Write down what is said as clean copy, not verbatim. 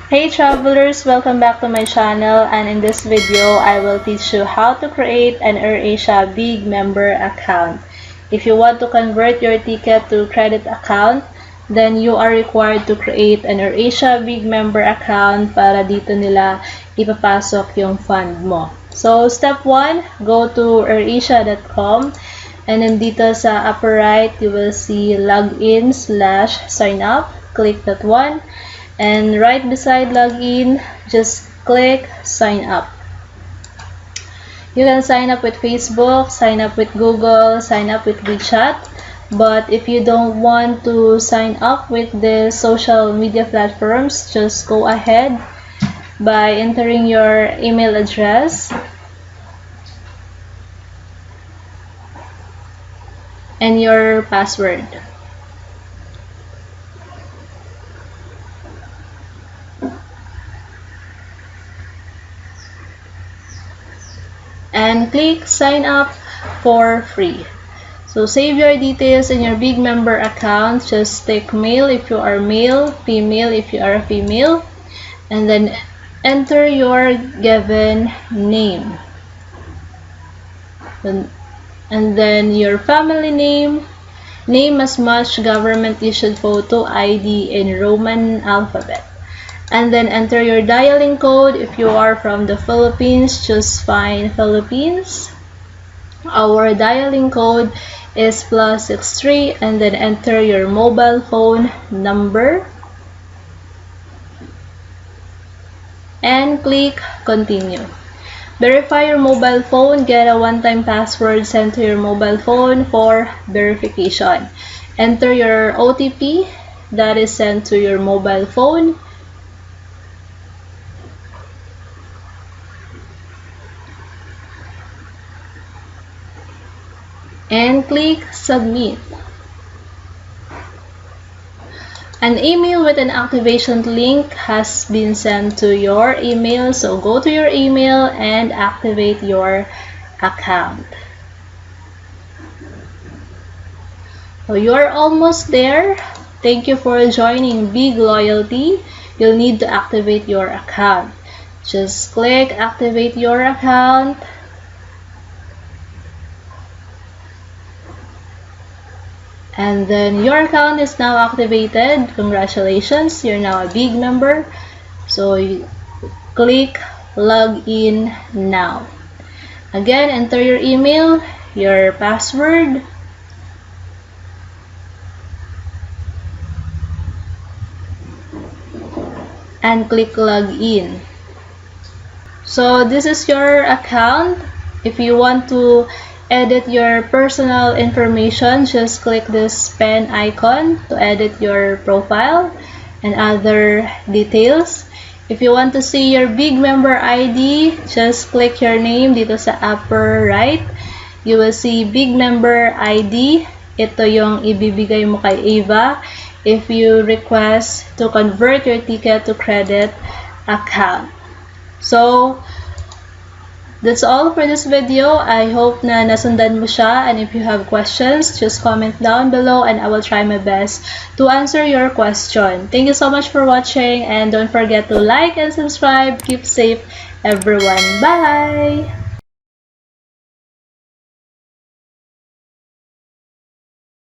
Hey travelers, welcome back to my channel, and in this video I will teach you how to create an Airasia Big Member Account. If you want to convert your ticket to credit account, then you are required to create an Airasia Big Member Account para dito nila ipapasok yung fund mo. So step 1, go to airasia.com, and then dito sa upper right you will see login/sign up. Click that one. And right beside login, just click sign up. You can sign up with Facebook, sign up with Google, sign up with WeChat. But if you don't want to sign up with the social media platforms, just go ahead by entering your email address and your password. And click sign up for free. So save your details in your big member account. Just tick male if you are male, female if you are female, and then enter your given name. And then your family name as much government issued photo ID in Roman alphabet. And then enter your dialing code. If you are from the Philippines, just find Philippines. Our dialing code is +63, and then enter your mobile phone number and click continue. Verify your mobile phone. Get a one-time password sent to your mobile phone for verification. Enter your OTP that is sent to your mobile phone. And click submit. An email with an activation link has been sent to your email, so go to your email and activate your account. So you're almost there. Thank you for joining Big Loyalty. You'll need to activate your account. Just click activate your account. And then your account is now activated. Congratulations, you're now a big member. So click log in now. Again, enter your email, your password, and click log in. So this is your account. If you want to edit your personal information, just click this pen icon to edit your profile and other details. If you want to see your big member ID, just click your name dito sa upper right. You will see big member ID. Ito yung ibibigay mo kay Ava if you request to convert your ticket to credit account. So that's all for this video. I hope na nasundan mo siya, and if you have questions, just comment down below and I will try my best to answer your question. Thank you so much for watching, and don't forget to like and subscribe. Keep safe everyone. Bye!